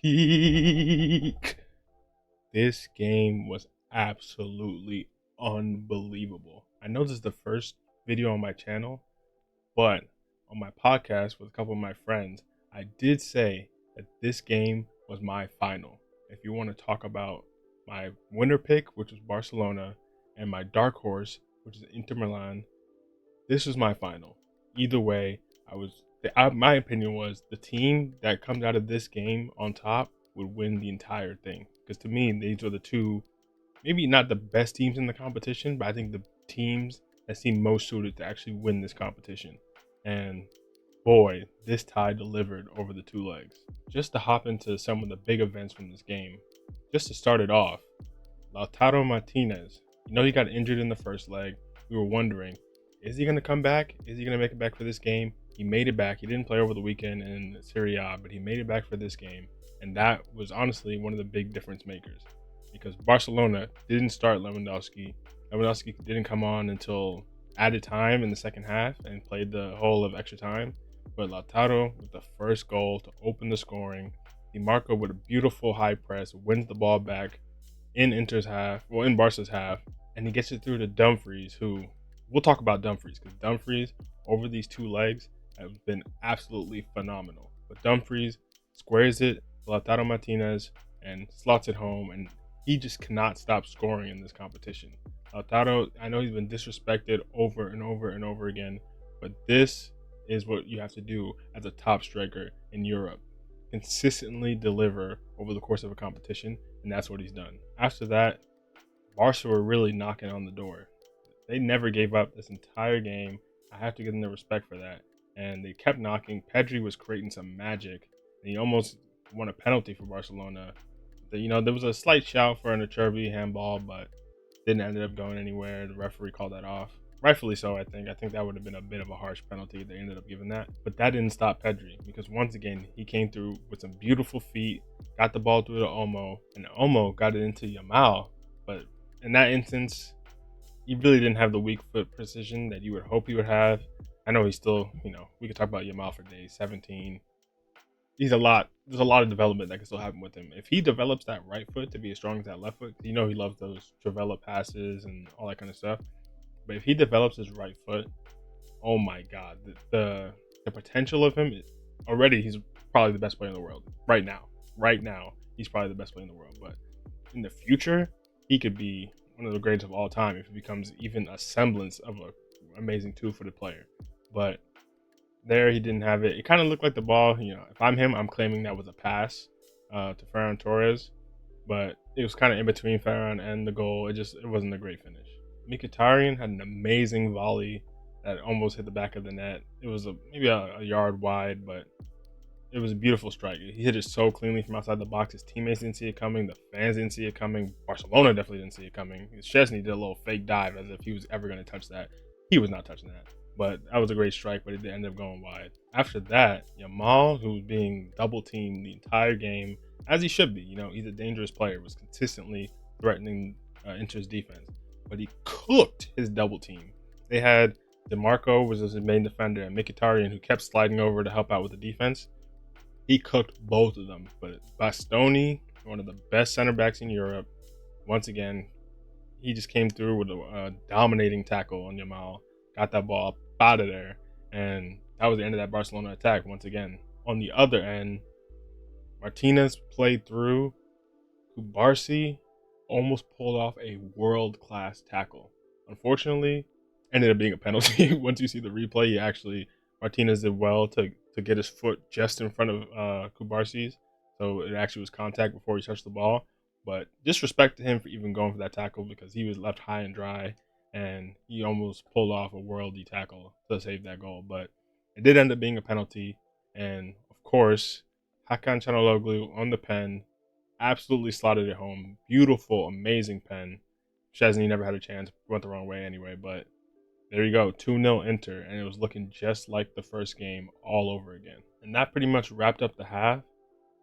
peak. This game was absolutely unbelievable. I know this is the first video on my channel, but on my podcast with a couple of my friends, I did say that this game was my final. If you want to talk about my winner pick, which was Barcelona, and my dark horse, which is Inter Milan, this was my final. Either way, my opinion was the team that comes out of this game on top would win the entire thing. Because to me, these are the two, maybe not the best teams in the competition, but I think the teams that seem most suited to actually win this competition. And boy, this tie delivered over the two legs. Just to hop into some of the big events from this game, just to start it off, Lautaro Martinez, he got injured in the first leg. We were wondering, is he going to come back? Is he going to make it back for this game? He made it back. He didn't play over the weekend in Serie A, but he made it back for this game. And that was honestly one of the big difference makers because Barcelona didn't start Lewandowski. Lewandowski didn't come on until added time in the second half and played the whole of extra time. But Lautaro with the first goal to open the scoring. DiMarco with a beautiful high press wins the ball back in Barca's half, and he gets it through to Dumfries, who we'll talk about Dumfries because Dumfries over these two legs have been absolutely phenomenal. But Dumfries squares it, Lautaro Martinez, and slots it home, and he just cannot stop scoring in this competition. Lautaro, I know he's been disrespected over and over and over again, but this is what you have to do as a top striker in Europe. Consistently deliver over the course of a competition, and that's what he's done. After that, Barca were really knocking on the door. They never gave up this entire game. I have to give them the respect for that. And they kept knocking. Pedri was creating some magic, and he almost won a penalty for Barcelona. There was a slight shout for an Acerbi handball, but didn't end up going anywhere. The referee called that off. Rightfully so, I think. I think that would have been a bit of a harsh penalty. They ended up giving that. But that didn't stop Pedri because once again, he came through with some beautiful feet, got the ball through to Olmo, and Olmo got it into Yamal. But in that instance, he really didn't have the weak foot precision that you would hope he would have. I know he's still, we could talk about Yamal for days, 17. There's a lot of development that can still happen with him. If he develops that right foot to be as strong as that left foot, he loves those Travella passes and all that kind of stuff. But if he develops his right foot, oh my God, the potential of him already, he's probably the best player in the world right now. Right now, he's probably the best player in the world. But in the future, he could be one of the greatest of all time if he becomes even a semblance of an amazing two-footed player. But there, he didn't have it. It kind of looked like the ball. If I'm him, I'm claiming that was a pass to Ferran Torres, but it was kind of in between Ferran and the goal. It wasn't a great finish. Mkhitaryan had an amazing volley that almost hit the back of the net. It was maybe a yard wide, but it was a beautiful strike. He hit it so cleanly from outside the box. His teammates didn't see it coming. The fans didn't see it coming. Barcelona definitely didn't see it coming. Szczesny did a little fake dive as if he was ever going to touch that. He was not touching that. But that was a great strike, but it did end up going wide. After that, Yamal, who was being double teamed the entire game, as he should be, he's a dangerous player, was consistently threatening Inter's defense. But he cooked his double team. They had DiMarco was his main defender and Mkhitaryan, who kept sliding over to help out with the defense. He cooked both of them. But Bastoni, one of the best center backs in Europe, once again, he just came through with a dominating tackle on Yamal, got that ball up out of there, and that was the end of that Barcelona attack once again. On the other end, Martinez played through. Kubarsi almost pulled off a world-class tackle. Unfortunately, ended up being a penalty. Once you see the replay, Martinez did well to get his foot just in front of Kubarsi's, so it actually was contact before he touched the ball. But disrespect to him for even going for that tackle because he was left high and dry, and he almost pulled off a worldy tackle to save that goal. But it did end up being a penalty, and of course, Hakan Çalhanoğlu on the pen absolutely slotted it home. Beautiful, amazing pen. Szczesny never had a chance, went the wrong way anyway, but there you go, 2-0 Inter, and it was looking just like the first game all over again. And that pretty much wrapped up the half.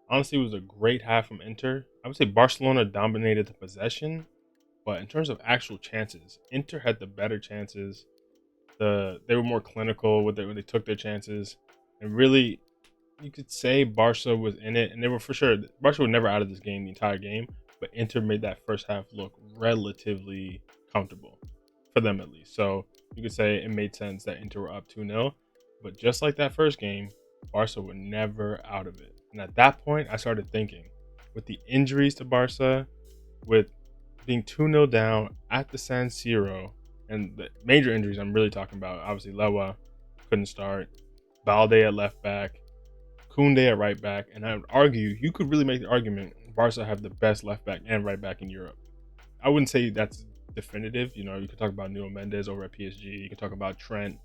Honestly, it was a great half from Inter. I would say Barcelona dominated the possession, but in terms of actual chances, Inter had the better chances. They were more clinical when they took their chances, and really you could say Barca was in it, and they were for sure. Barca were never out of this game the entire game, but Inter made that first half look relatively comfortable for them at least. So you could say it made sense that Inter were up 2-0. But just like that first game, Barca were never out of it. And at that point, I started thinking, with the injuries to Barca, with being 2-0 down at the San Siro, and the major injuries I'm really talking about, obviously Lewa couldn't start, Balde at left back, Koundé at right back, and I would argue you could really make the argument Barca have the best left back and right back in Europe. I wouldn't say that's definitive. You know, you could talk about Nuno Mendes over at PSG. You could talk about Trent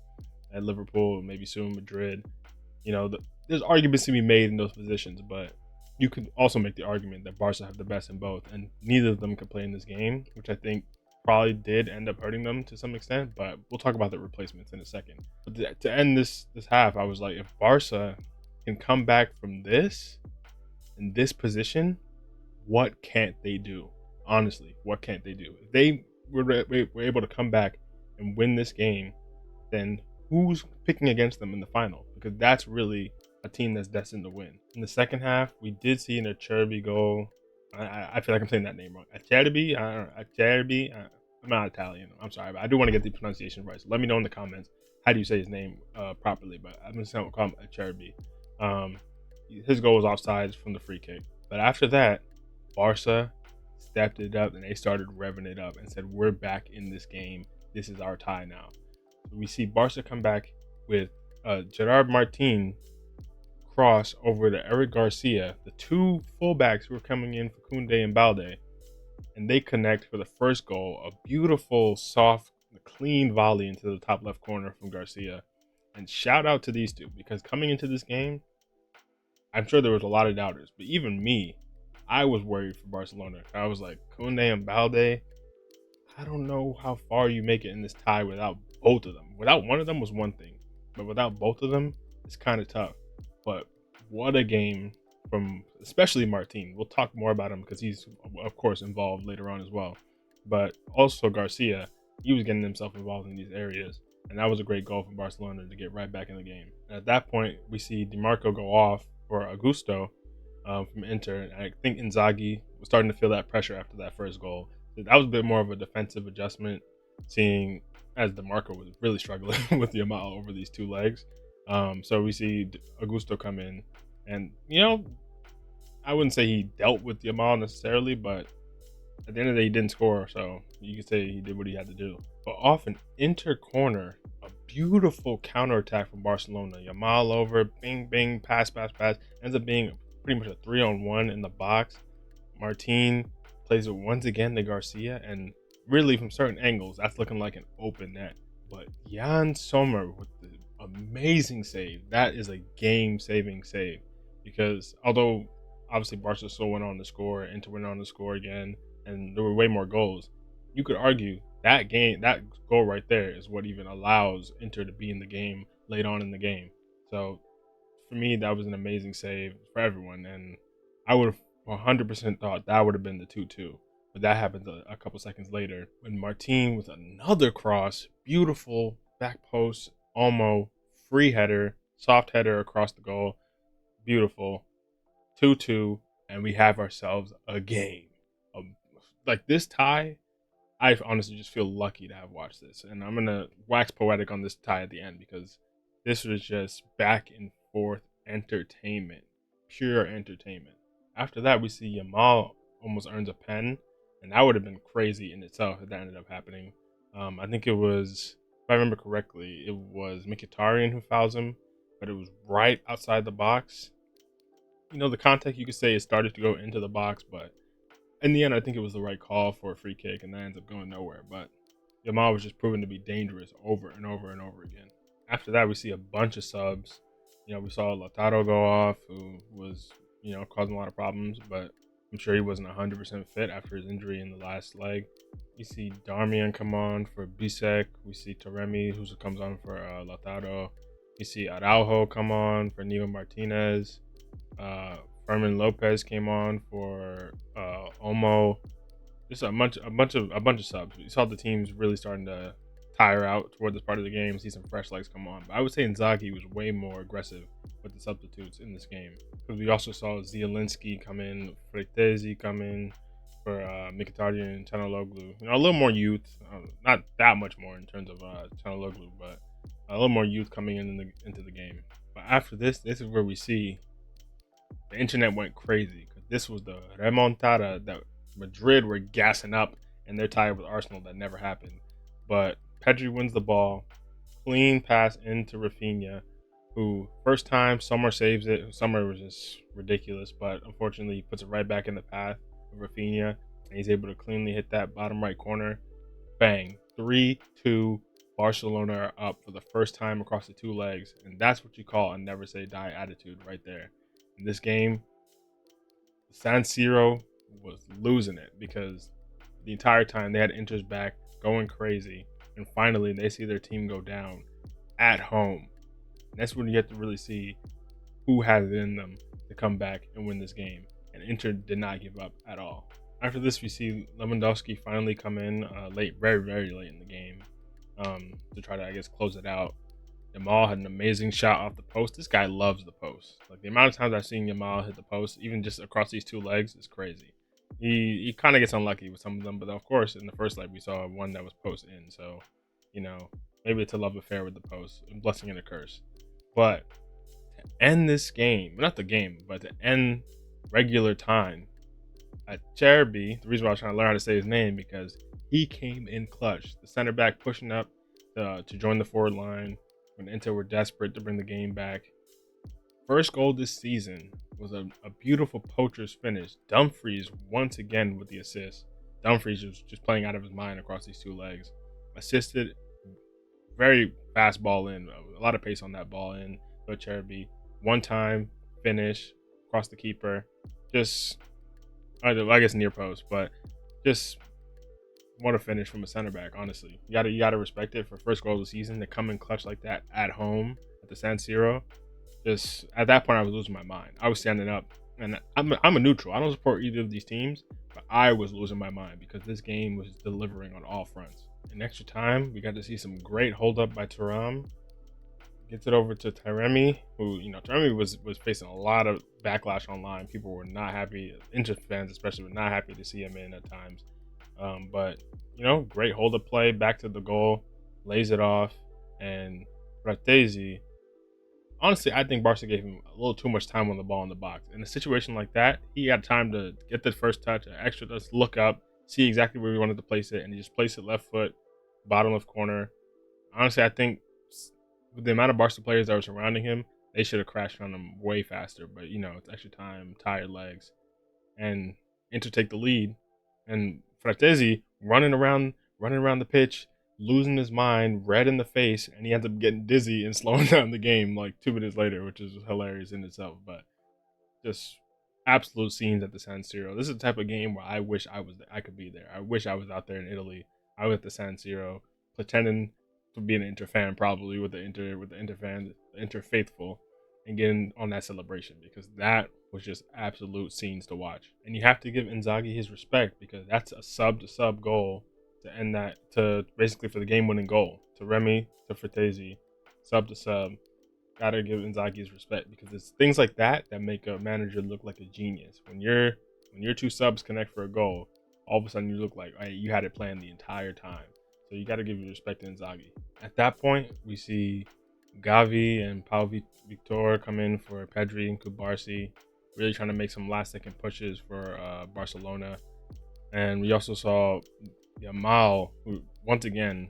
at Liverpool, maybe soon Madrid. You know, there's arguments to be made in those positions, but you could also make the argument that Barca have the best in both, and neither of them could play in this game, which I think probably did end up hurting them to some extent. But we'll talk about the replacements in a second. But to end this half, I was like, if Barca can come back from this in this position, what can't they do? Honestly, what can't they do? If they were able to come back and win this game, then who's picking against them in the final? Because that's really a team that's destined to win. In the second half, we did see an Acerbi goal. I feel like I'm saying that name wrong. Acerbi? I don't know. Acerbi? I'm not Italian. I'm sorry, but I do want to get the pronunciation right. So let me know in the comments how do you say his name properly. But I'm just going to call him Acerbi. His goal was offsides from the free kick. But after that, Barca stepped it up and they started revving it up and said, we're back in this game. This is our tie now. So we see Barca come back with Gerard Martin cross over to Eric Garcia, the two fullbacks who were coming in for Koundé and Balde, and they connect for the first goal. A beautiful, soft, clean volley into the top left corner from Garcia. And shout out to these two, because coming into this game, I'm sure there was a lot of doubters, but even me, I was worried for Barcelona. I was like, Koundé and Balde, I don't know how far you make it in this tie without both of them. Without one of them was one thing, but without both of them, it's kind of tough. But what a game from especially Martin. We'll talk more about him because he's, of course, involved later on as well. But also Garcia, he was getting himself involved in these areas. And that was a great goal for Barcelona to get right back in the game. And at that point, we see DiMarco go off for Augusto from Inter. And I think Inzaghi was starting to feel that pressure after that first goal. So that was a bit more of a defensive adjustment, seeing as DiMarco was really struggling with the amount over these two legs. So we see Augusto come in. And, you know, I wouldn't say he dealt with the Yamal necessarily, but at the end of the day, he didn't score. So you could say he did what he had to do. But off an Inter corner, a beautiful counterattack from Barcelona. Yamal over, bing, bing, pass. Ends up being pretty much a 3-on-1 in the box. Martin plays it once again to Garcia. And really, from certain angles, that's looking like an open net. But Jan Sommer with the amazing save. That is a game-saving save. Because although obviously Barca still went on to score, Inter went on to score again, and there were way more goals, you could argue that goal right there is what even allows Inter to be in the game late on in the game. So for me, that was an amazing save for everyone, and I would have 100% thought that would have been the 2-2. But that happened a couple seconds later when Martin with another cross, beautiful back post, almost free header, soft header across the goal. Beautiful. 2-2, and we have ourselves a game. Like this tie, I honestly just feel lucky to have watched this. And I'm going to wax poetic on this tie at the end because this was just back and forth entertainment. Pure entertainment. After that, we see Yamal almost earns a pen, and that would have been crazy in itself if that ended up happening. I think it was, if I remember correctly, it was Mkhitaryan who fouls him, but it was right outside the box. You know, the contact, you could say it started to go into the box, but in the end, I think it was the right call for a free kick, and that ends up going nowhere. But Yamal was just proven to be dangerous over and over and over again. After that, we see a bunch of subs. You know, we saw Lautaro go off, who was, you know, causing a lot of problems, but I'm sure he wasn't 100% fit after his injury in the last leg. We see Darmian come on for Bisek. We see Taremi, who comes on for Lautaro. We see Araujo come on for Neo Martinez. Fermin Lopez came on for Olmo. Just a bunch of subs. You saw the teams really starting to tire out toward this part of the game, see some fresh legs come on. But I would say Inzaghi was way more aggressive with the substitutes in this game, because we also saw Zielinski come in, Fratesi come in for Mkhitaryan and Çalhanoğlu. A little more youth, not that much more in terms of Çalhanoğlu, but a little more youth coming into the game. But after this is where we see the internet went crazy, because this was the remontada that Madrid were gassing up, and they're tied with Arsenal. That never happened. But Pedri wins the ball, clean pass into Rafinha, who first time Sommer saves it. Sommer was just ridiculous, but unfortunately he puts it right back in the path of Rafinha, and he's able to cleanly hit that bottom right corner. Bang, 3-2. Barcelona are up for the first time across the two legs, and that's what you call a never say die attitude right there. In this game, San Siro was losing it, because the entire time they had Inter's back, going crazy, and finally they see their team go down at home. And that's when you have to really see who has it in them to come back and win this game. And Inter did not give up at all. After this, we see Lewandowski finally come in late, very, very late in the game, to try to, I guess, close it out. Yamal had an amazing shot off the post. This guy loves the post. Like, the amount of times I've seen Yamal hit the post, even just across these two legs, is crazy. He kind of gets unlucky with some of them, but of course, in the first leg, we saw one that was post in. So, maybe it's a love affair with the post, a blessing and a curse. But to end this game, not the game, but to end regular time, at Cherby, the reason why I was trying to learn how to say his name, because he came in clutch. The center back pushing up to join the forward line when Inter were desperate to bring the game back. First goal this season was a beautiful poacher's finish. Dumfries once again with the assist. Dumfries was just playing out of his mind across these two legs. Assisted, very fast ball in, a lot of pace on that ball in. So Cherby, one time finish across the keeper. Just, I guess near post, but just what a finish from a center back. Honestly, you gotta respect it for first goal of the season to come in clutch like that at home at the San Siro. Just at that point, I was losing my mind. I was standing up, and I'm a neutral. I don't support either of these teams, but I was losing my mind because this game was delivering on all fronts. In extra time, we got to see some great hold up by Thuram. Gets it over to Taremi, who, Taremi was facing a lot of backlash online. People were not happy. Inter fans especially were not happy to see him in at times. But great hold up play, back to the goal, lays it off, and Fratesi. Honestly, I think Barca gave him a little too much time on the ball in the box. In a situation like that, he had time to get the first touch, extra touch, look up, see exactly where he wanted to place it, and he just placed it left foot, bottom left corner. Honestly, I think with the amount of Barca players that were surrounding him, they should have crashed on him way faster. But, it's extra time, tired legs, and Inter take the lead. And Fratesi running around the pitch, losing his mind, red in the face, and he ends up getting dizzy and slowing down the game like 2 minutes later, which is hilarious in itself. But just absolute scenes at the San Siro. This is the type of game where I wish I could be there. I wish I was out there in Italy. I was at the San Siro, pretending to be an Inter fan, probably with the Inter faithful, and getting on that celebration, because that was just absolute scenes to watch. And you have to give Inzaghi his respect, because that's a sub to sub goal to end that, to basically for the game winning goal, to Remy, to Fratesi, sub to sub. Gotta give Inzaghi his respect, because it's things like that that make a manager look like a genius. When your two subs connect for a goal, all of a sudden you look like, hey, you had it planned the entire time. So you got to give your respect to Inzaghi. At that point, we see Gavi and Pau Victor come in for Pedri and Kubarsi, really trying to make some last-second pushes for Barcelona. And we also saw Yamal, who, once again,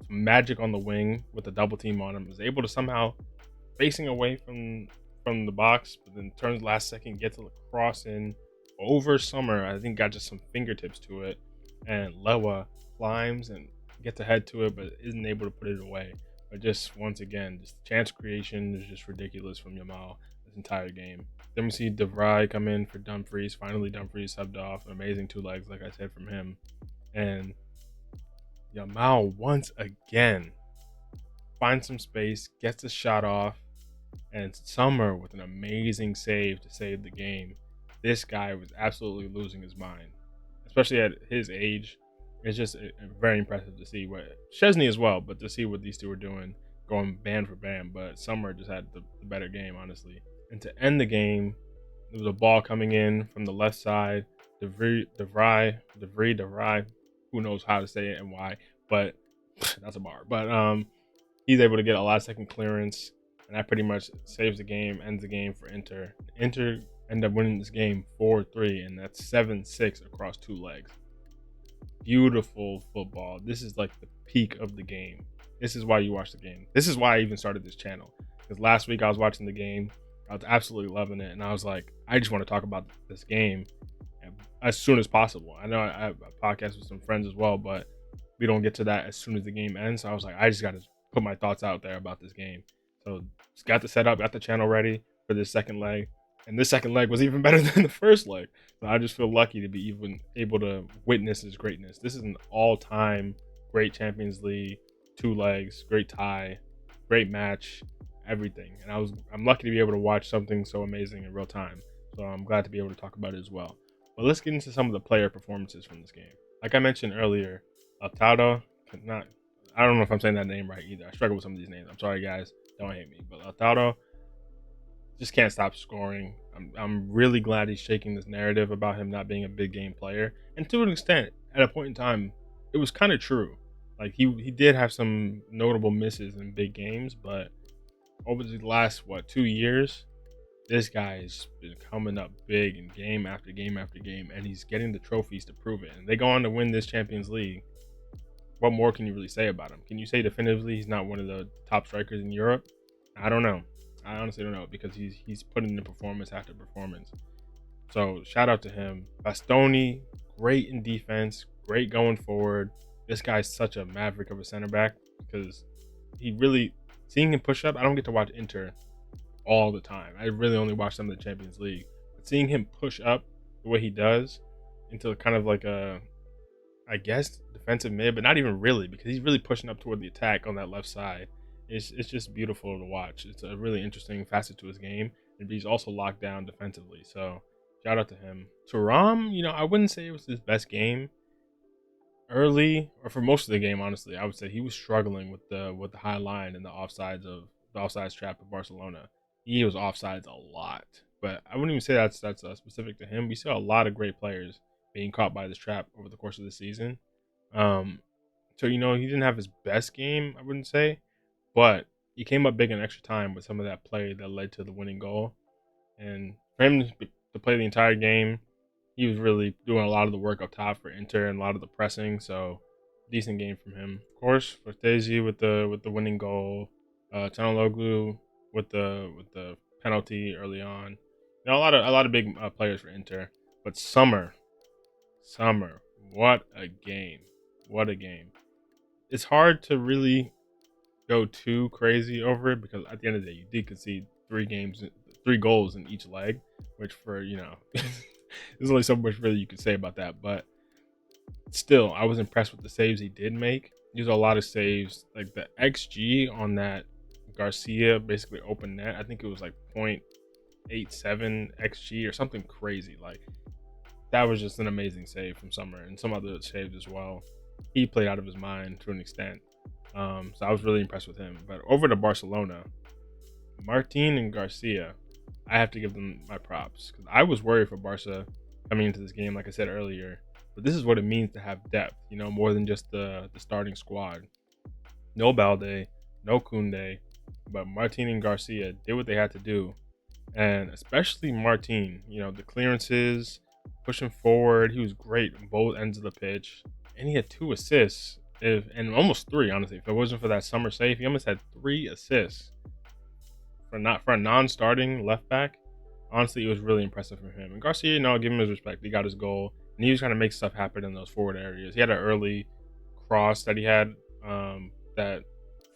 some magic on the wing with a double team on him, was able to somehow, facing away from the box, but then turns last second, gets a cross in over Sommer. I think got just some fingertips to it. And Lewa climbs and gets ahead to it, but isn't able to put it away. But just once again, just chance creation is just ridiculous from Yamal this entire game. Then we see De Vrij come in for Dumfries. Finally, Dumfries subbed off. Amazing two legs, like I said, from him. And Yamal once again finds some space, gets a shot off, and Sommer with an amazing save to save the game. This guy was absolutely losing his mind, especially at his age. It's just very impressive to see what Chesney as well, but to see what these two are doing, going band for band. But Summer just had the better game, honestly. And to end the game, there was a ball coming in from the left side. DeVry, who knows how to say it and why, but that's a bar. But he's able to get a last second clearance, and that pretty much saves the game, ends the game for Inter. Inter end up winning this game 4-3, and that's 7-6 across two legs. Beautiful football. This is like the peak of the game. This is why you watch the game. This is why I even started this channel. Because last week I was watching the game. I was absolutely loving it. And I was like, I just want to talk about this game as soon as possible. I know I have a podcast with some friends as well, but we don't get to that as soon as the game ends. So I was like, I just got to put my thoughts out there about this game. So just got the setup, got the channel ready for this second leg. And this second leg was even better than the first leg. So I just feel lucky to be even able to witness his greatness. This is an all-time great Champions League, two legs, great tie, great match, everything. And I'm lucky to be able to watch something so amazing in real time. So I'm glad to be able to talk about it as well. But let's get into some of the player performances from this game. Like I mentioned earlier, Lautaro, I don't know if I'm saying that name right either. I struggle with some of these names. I'm sorry, guys. Don't hate me. But Lautaro just can't stop scoring. I'm really glad he's shaking this narrative about him not being a big game player. And to an extent, at a point in time, it was kind of true. Like he did have some notable misses in big games, but over the last 2 years, this guy has been coming up big in game after game after game, and he's getting the trophies to prove it. And they go on to win this Champions League. What more can you really say about him? Can you say definitively he's not one of the top strikers in Europe? I don't know. I honestly don't know, because he's putting in performance after performance. So shout out to him. Bastoni, great in defense, great going forward. This guy's such a maverick of a center back, because he really, seeing him push up, I don't get to watch Inter all the time. I really only watch some of the Champions League. But seeing him push up the way he does into kind of like a, I guess, defensive mid, but not even really, because he's really pushing up toward the attack on that left side. It's just beautiful to watch. It's a really interesting facet to his game, and he's also locked down defensively. So shout out to him. Thuram, I wouldn't say it was his best game early, or for most of the game. Honestly, I would say he was struggling with the high line and the offsides trap of Barcelona. He was offsides a lot, but I wouldn't even say that's specific to him. We saw a lot of great players being caught by this trap over the course of the season. So he didn't have his best game, I wouldn't say, but he came up big in extra time with some of that play that led to the winning goal. And for him to play the entire game, he was really doing a lot of the work up top for Inter and a lot of the pressing. So decent game from him. Of course, Furthest with the winning goal, Tanaloglu with the penalty early on. A lot of big players for Inter. But Summer, what a game! What a game! It's hard to really go too crazy over it, because at the end of the day, you did concede 3 goals in each leg, which there's only so much really you could say about that. But still, I was impressed with the saves he did make. He was a lot of saves. Like the XG on that Garcia basically open net, I think it was like 0.87 XG or something crazy. Like that was just an amazing save from Summer, and some other saves as well. He played out of his mind to an extent. So I was really impressed with him. But over to Barcelona, Martin and Garcia, I have to give them my props, because I was worried for Barca coming into this game, like I said earlier. But this is what it means to have depth, more than just the starting squad. No Balde, no Koundé, but Martin and Garcia did what they had to do. And especially Martin, the clearances, pushing forward, he was great on both ends of the pitch. And he had 2 assists, and almost 3, honestly. If it wasn't for that Summer save, he almost had 3 assists for a non-starting left back. Honestly, it was really impressive from him. And Garcia, give him his respect. He got his goal, and he was trying to make stuff happen in those forward areas. He had an early cross that he had that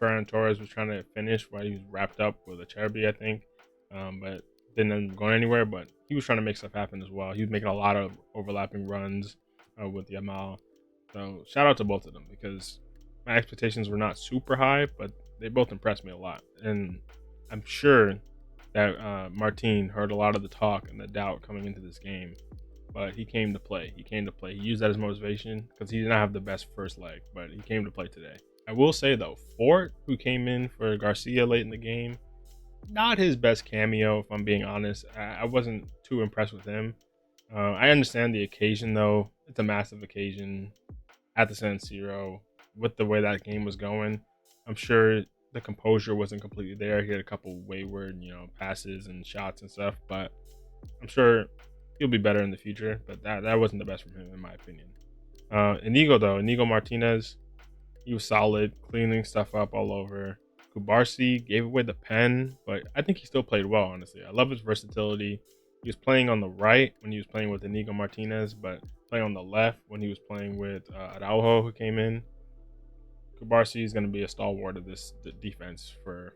Ferran Torres was trying to finish while he was wrapped up with a Cherby, I think, but didn't end up going anywhere. But he was trying to make stuff happen as well. He was making a lot of overlapping runs with Yamal. So shout out to both of them, because my expectations were not super high, but they both impressed me a lot. And I'm sure that Martin heard a lot of the talk and the doubt coming into this game. but he came to play. He came to play. He used that as motivation because he did not have the best first leg, but he came to play today. I will say though, Fort, who came in for Garcia late in the game, not his best cameo, if I'm being honest. I wasn't too impressed with him. I understand the occasion though; it's a massive occasion at the San Siro with the way that game was going. I'm sure the composure wasn't completely there. He had a couple wayward, passes and shots and stuff, but I'm sure he'll be better in the future. But that wasn't the best from him, in my opinion. Inigo Martinez, he was solid, cleaning stuff up all over. Kubarsi gave away the pen, but I think he still played well, honestly. I love his versatility. He was playing on the right when he was playing with Inigo Martinez, but playing on the left when he was playing with Araujo, who came in. Kubarsi is going to be a stalwart of this defense for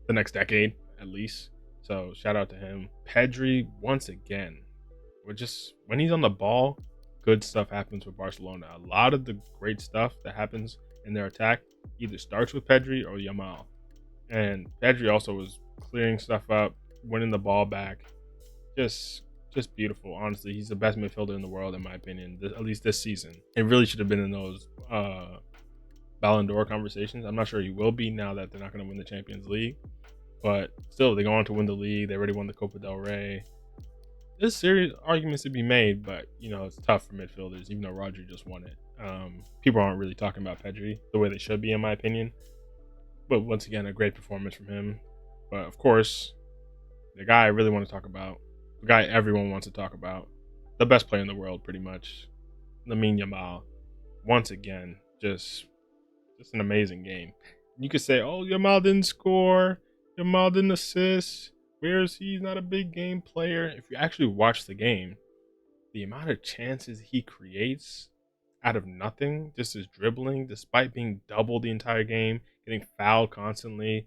the next decade, at least. So shout out to him. Pedri, once again, when he's on the ball, good stuff happens with Barcelona. A lot of the great stuff that happens in their attack either starts with Pedri or Yamal. And Pedri also was clearing stuff up, winning the ball back. Just beautiful. Honestly, he's the best midfielder in the world, in my opinion, at least this season. It really should have been in those Ballon d'Or conversations. I'm not sure he will be now that they're not going to win the Champions League. But still, they go on to win the league. They already won the Copa del Rey. There's serious arguments to be made, but it's tough for midfielders, even though Rodri just won it. People aren't really talking about Pedri the way they should be, in my opinion. But once again, a great performance from him. But of course, the guy I really want to talk about, the guy everyone wants to talk about, the best player in the world, pretty much, Lamine Yamal. Once again, just an amazing game. You could say, "Oh, Yamal didn't score. Yamal didn't assist. Where is he? He's not a big game player." If you actually watch the game, the amount of chances he creates out of nothing, just his dribbling, despite being doubled the entire game, getting fouled constantly,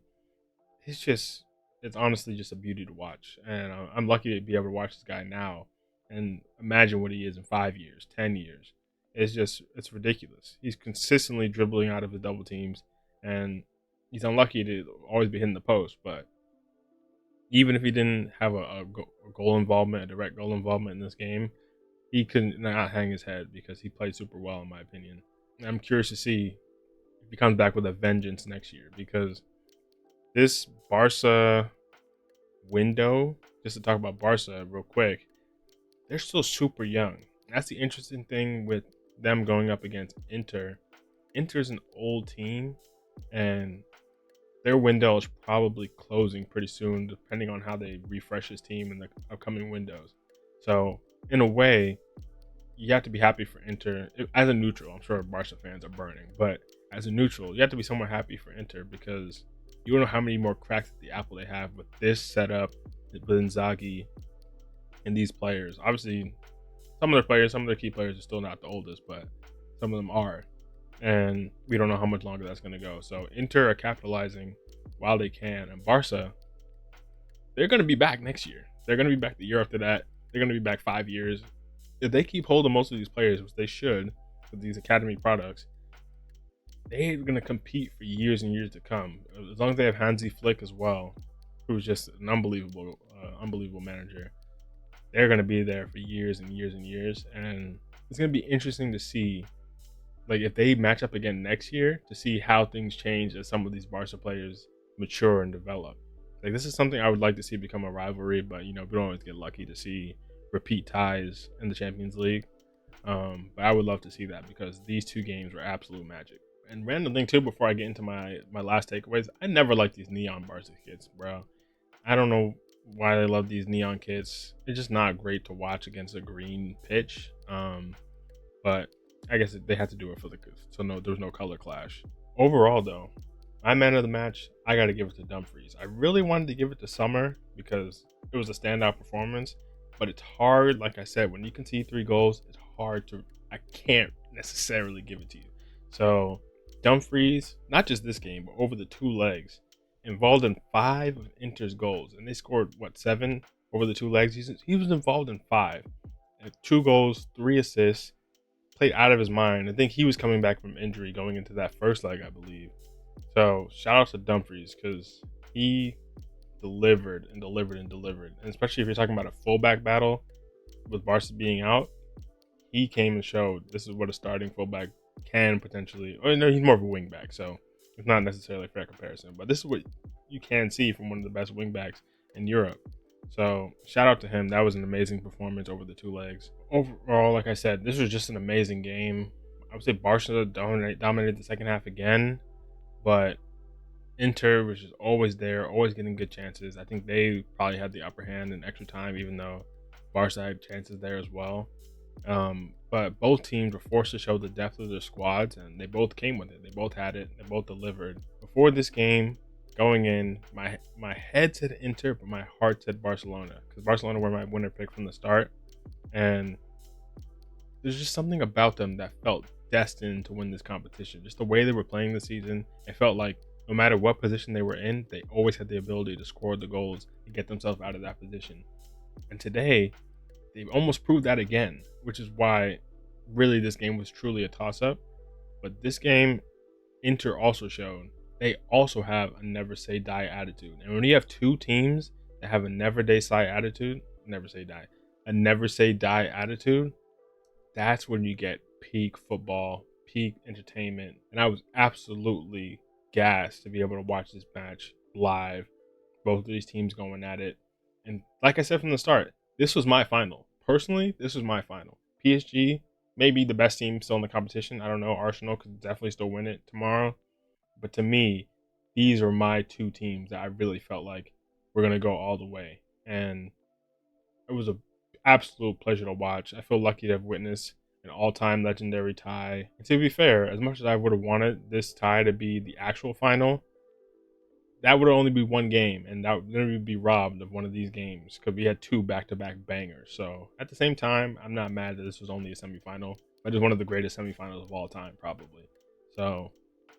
it's honestly just a beauty to watch. And I'm lucky to be able to watch this guy now and imagine what he is in 5 years, 10 years. It's ridiculous. He's consistently dribbling out of the double teams, and he's unlucky to always be hitting the post. But even if he didn't have a goal involvement, a direct goal involvement in this game, he could not hang his head because he played super well, in my opinion. And I'm curious to see if he comes back with a vengeance next year, because this Barca window, just to talk about Barca real quick, they're still super young. That's the interesting thing with them going up against Inter. Inter's an old team, and their window is probably closing pretty soon, depending on how they refresh his team in the upcoming windows. So, in a way, you have to be happy for Inter. As a neutral, I'm sure Barca fans are burning, but as a neutral, you have to be somewhat happy for Inter, because you don't know how many more cracks at the apple they have with this setup, with Inzaghi, and these players. Obviously, some of their key players are still not the oldest, but some of them are. And we don't know how much longer that's going to go. So Inter are capitalizing while they can. And Barca, they're going to be back next year. They're going to be back the year after that. They're going to be back 5 years. If they keep holding most of these players, which they should, with these academy products, they're going to compete for years and years to come. As long as they have Hansi Flick as well, who's just an unbelievable manager, they're going to be there for years and years and years. And it's going to be interesting to see, like, if they match up again next year, to see how things change as some of these Barca players mature and develop. Like, this is something I would like to see become a rivalry, but we don't always get lucky to see repeat ties in the Champions League. But I would love to see that, because these two games were absolute magic. And random thing too, before I get into my last takeaways, I never liked these neon Barca kits, bro. I don't know why they love these neon kits. It's just not great to watch against a green pitch. But I guess they had to do it there was no color clash. Overall, though, my man of the match, I got to give it to Dumfries. I really wanted to give it to Summer because it was a standout performance, but it's hard. Like I said, when you can see 3 goals, it's hard I can't necessarily give it to you. So Dumfries, not just this game, but over the 2 legs, involved in 5 of Inter's goals, and they scored 7 over the 2 legs. He was involved in 5, 2 goals, 3 assists. Played out of his mind. I think he was coming back from injury going into that first leg, I believe. So shout out to Dumfries, because he delivered and delivered and delivered. And especially if you're talking about a fullback battle, with Barca being out, he came and showed this is what a starting fullback can potentially. Oh no, he's more of a wingback, so it's not necessarily a fair comparison. But this is what you can see from one of the best wingbacks in Europe. So shout out to him. That was an amazing performance over the two legs. Overall, like I said, this was just an amazing game. I would say Barcelona dominated the second half again, but Inter was just always there, always getting good chances. I think they probably had the upper hand in extra time, even though Barca had chances there as well. But both teams were forced to show the depth of their squads, and they both came with it. They both had it. They both delivered. Before this game, going in, my head said Inter, but my heart said Barcelona, because Barcelona were my winner pick from the start, and there's just something about them that felt destined to win this competition. Just the way they were playing this season, it felt like no matter what position they were in, they always had the ability to score the goals and get themselves out of that position. And today, they almost proved that again, which is why really this game was truly a toss-up. But this game, Inter also showed they also have a never say die attitude. And when you have two teams that have a never say die attitude, that's when you get peak football, peak entertainment. And I was absolutely gassed to be able to watch this match live. Both of these teams going at it. And like I said from the start, this was my final. Personally, this was my final. PSG, maybe the best team still in the competition. I don't know. Arsenal could definitely still win it tomorrow. But to me, these are my two teams that I really felt like were going to go all the way. And it was an absolute pleasure to watch. I feel lucky to have witnessed an all-time legendary tie. And to be fair, as much as I would have wanted this tie to be the actual final, that would only be one game, and that would literally be robbed of one of these games because we had two back-to-back bangers. So at the same time, I'm not mad that this was only a semifinal, but it's one of the greatest semifinals of all time, probably. So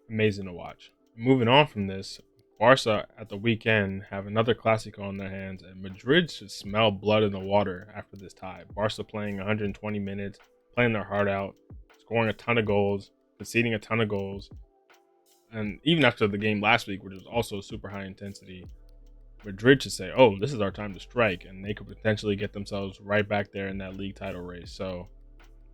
amazing to watch. Moving on from this, Barca at the weekend have another Clasico on their hands, and Madrid should smell blood in the water after this tie. Barca playing 120 minutes, playing their heart out, scoring a ton of goals, conceding a ton of goals. And even after the game last week, which was also super high intensity, Madrid should say, oh, this is our time to strike, and they could potentially get themselves right back there in that league title race. So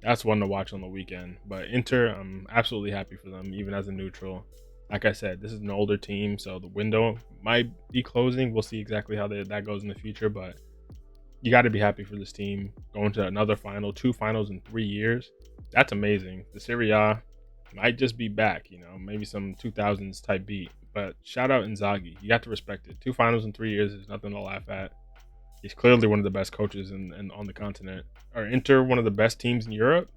that's one to watch on the weekend. But Inter, I'm absolutely happy for them, even as a neutral. Like I said, this is an older team, so the window might be closing. We'll see exactly how that goes in the future, but you got to be happy for this team going to another final, 2 finals in 3 years. That's amazing. The Serie A might just be back, maybe some 2000s type beat. But shout out Inzaghi. You got to respect it. 2 finals in 3 years is nothing to laugh at. He's clearly one of the best coaches on the continent. Are Inter one of the best teams in Europe?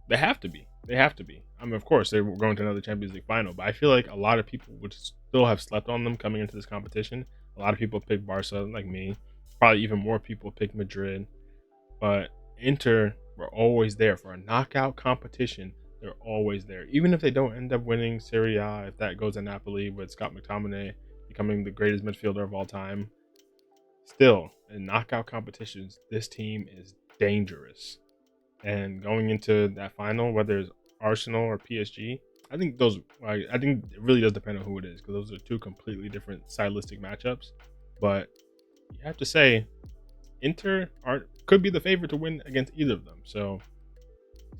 They have to be. They have to be. I mean, of course, they were going to another Champions League final, but I feel like a lot of people would still have slept on them coming into this competition. A lot of people picked Barca, like me. Probably even more people picked Madrid. But Inter were always there for a knockout competition. They're always there. Even if they don't end up winning Serie A, if that goes to Napoli with Scott McTominay becoming the greatest midfielder of all time, still, in knockout competitions, this team is dangerous. And going into that final, whether it's Arsenal or PSG, I think it really does depend on who it is, because those are two completely different stylistic matchups. But you have to say, Inter could be the favorite to win against either of them. So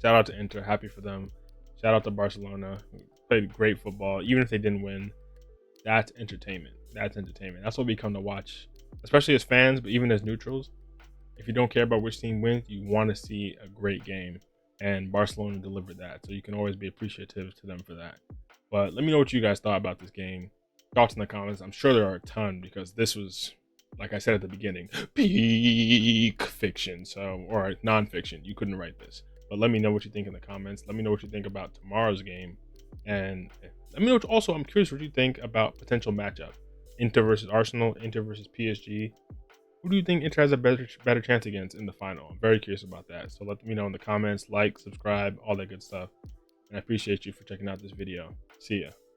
shout out to Inter, happy for them. Shout out to Barcelona, who played great football, even if they didn't win. That's entertainment. That's entertainment. That's what we come to watch, especially as fans, but even as neutrals. If you don't care about which team wins, you want to see a great game. And Barcelona delivered that. So you can always be appreciative to them for that. But let me know what you guys thought about this game. Thoughts in the comments. I'm sure there are a ton, because this was, like I said at the beginning, peak fiction. Or non-fiction. You couldn't write this. But let me know what you think in the comments. Let me know what you think about tomorrow's game. And let me know also, I'm curious what you think about potential matchup. Inter versus Arsenal, Inter versus PSG. Who do you think Inter has a better chance against in the final? I'm very curious about that. So let me know in the comments, like, subscribe, all that good stuff. And I appreciate you for checking out this video. See ya.